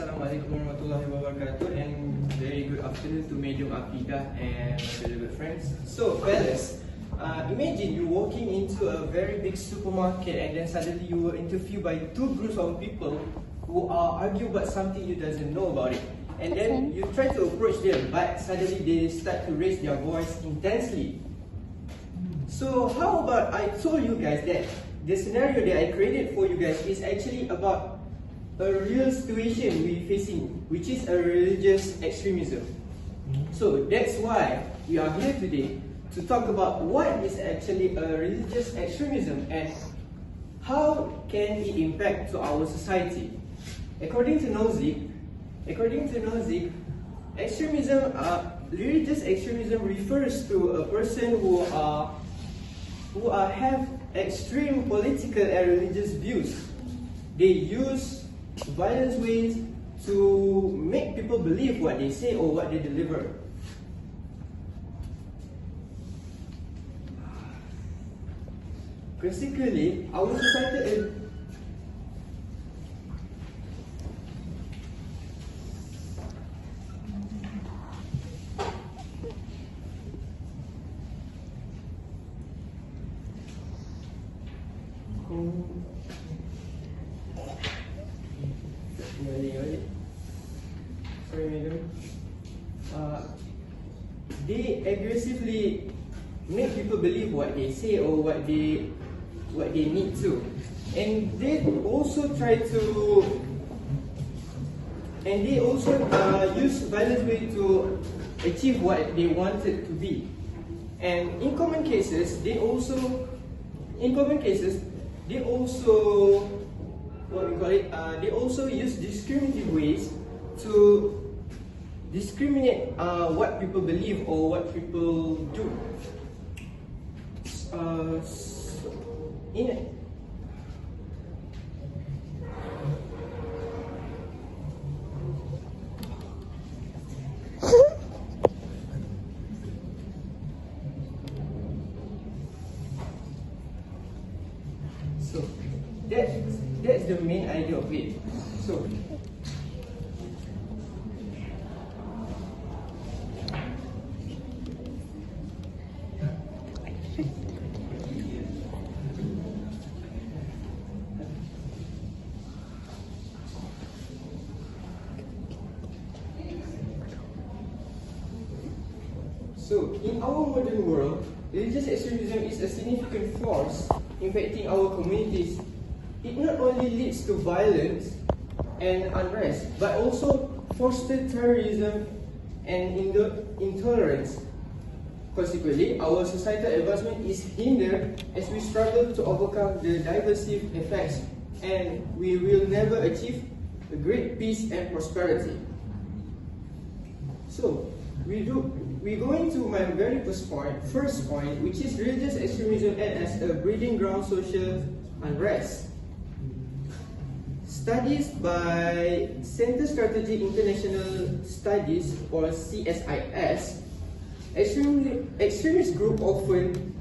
Assalamualaikum warahmatullahi wabarakatuh, and very good afternoon to Medium Aqidah and my beloved friends. So, fellas, imagine you walking into a very big supermarket and then suddenly you were interviewed by two groups of people who are arguing about something you doesn't know about it. And then you try to approach them, but suddenly they start to raise their voice intensely. So how about I told you guys that the scenario that I created for you guys is actually about a real situation we're facing, which is a religious extremism. So that's why we are here today to talk about what is actually a religious extremism and how can it impact to our society. According to Nozick, religious extremism refers to a person who have extreme political and religious views. They use violent ways to make people believe what they say or what they deliver. Basically, our society is they aggressively make people believe what they say or what they need to, and they also use violent way to achieve what they wanted to be. And in common cases, they also use discriminative ways to discriminate what people believe or what people do. So that's the main idea of it. So, in our modern world, religious extremism is a significant force infecting our communities. It not only leads to violence and unrest, but also fosters terrorism and intolerance. Consequently, our societal advancement is hindered as we struggle to overcome the diversive effects, and we will never achieve a great peace and prosperity. So, we go into my very first point, which is religious extremism as a breeding ground social unrest. Studies by Center Strategy International Studies, or CSIS, extremist group often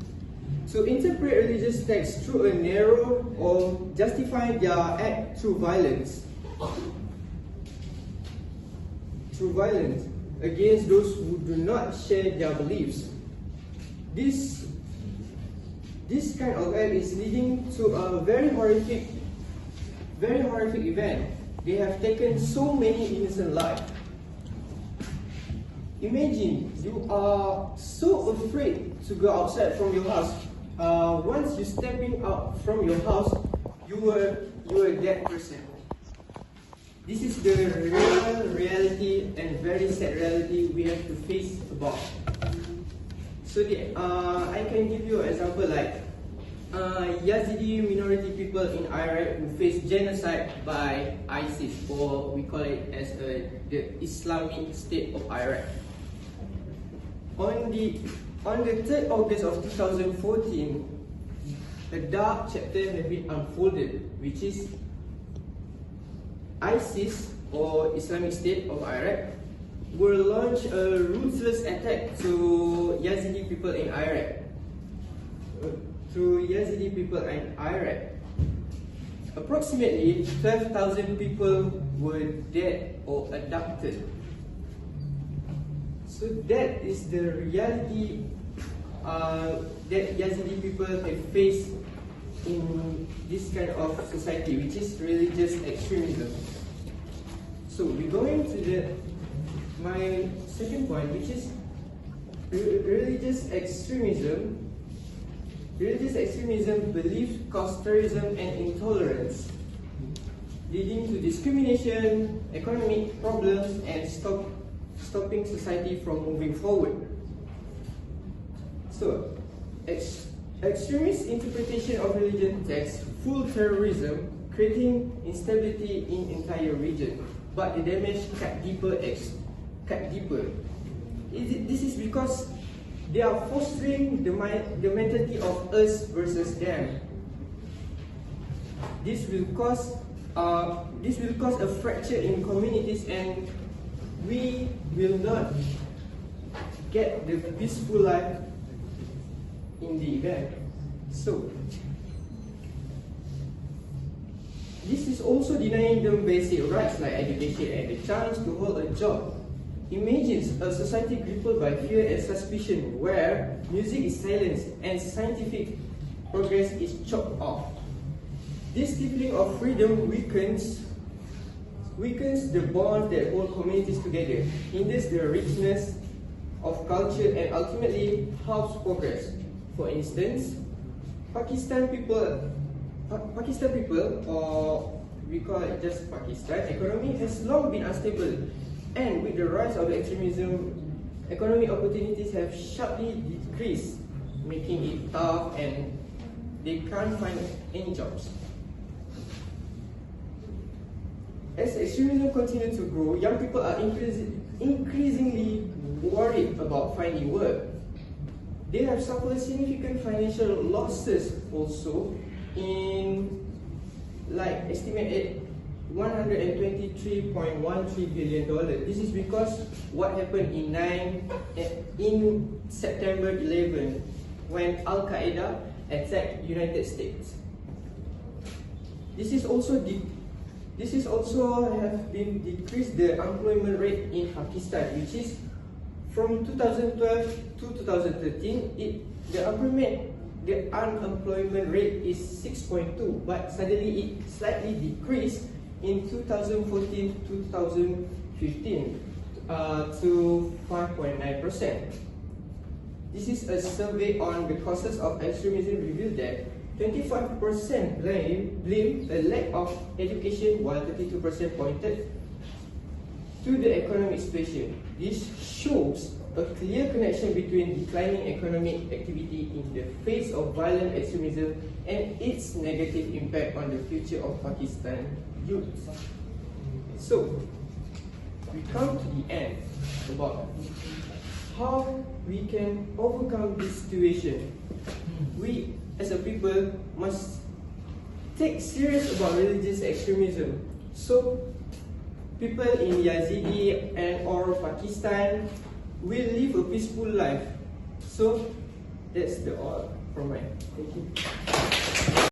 to interpret religious texts through a narrow or justify their act through violence against those who do not share their beliefs. This kind of act is leading to a very horrific event. They have taken so many innocent lives. Imagine you are so afraid to go outside from your house. Once you're stepping out from your house, you are a dead person. This is the real reality and very sad reality we have to face about. So I can give you an example like Yazidi minority people in Iraq who face genocide by ISIS, or we call it as the Islamic State of Iraq. On the 3rd August of 2014, a dark chapter has been unfolded, which is ISIS, or Islamic State of Iraq, will launch a ruthless attack to Yazidi people in Iraq. approximately 12,000 people were dead or abducted. So that is the reality that Yazidi people have faced in this kind of society, which is religious extremism. So we're going to my second point, which is religious extremism. Religious extremism belief cause terrorism and intolerance, leading to discrimination, economic problems, and stopping society from moving forward. So, extremist interpretation of religion texts full terrorism, creating instability in entire region. But the damage cut deeper. This is because they are fostering the mentality of us versus them. This will cause a fracture in communities, and we will not get the peaceful life in the event. So, this is also denying them basic rights like education and the chance to hold a job. Imagine a society crippled by fear and suspicion, where music is silenced and scientific progress is chopped off. This crippling of freedom weakens the bonds that hold communities together, hinders the richness of culture, and ultimately halts progress. For instance, Pakistan people, or we call it just Pakistan, economy has long been unstable, and with the rise of extremism, economic opportunities have sharply decreased, making it tough and they can't find any jobs. As extremism continues to grow, young people are increasingly worried about finding work. They have suffered significant financial losses also, in estimated $123.13 billion. This is because what happened in September 11, when Al Qaeda attacked United States. This is also have been decreased the unemployment rate in Pakistan, which is from 2012 to 2013. The unemployment rate is 6.2, but suddenly it slightly decreased in 2014-2015 to 5.9%. This is a survey on the causes of extremism revealed that 25% blame a lack of education, while 32% pointed to the economic situation. This shows a clear connection between declining economic activity in the face of violent extremism and its negative impact on the future of Pakistan youth. So, we come to the end about how we can overcome this situation. We, as a people, must take serious about religious extremism. So, people in Yazidi and or Pakistan will live a peaceful life. So, that's all from me. Thank you.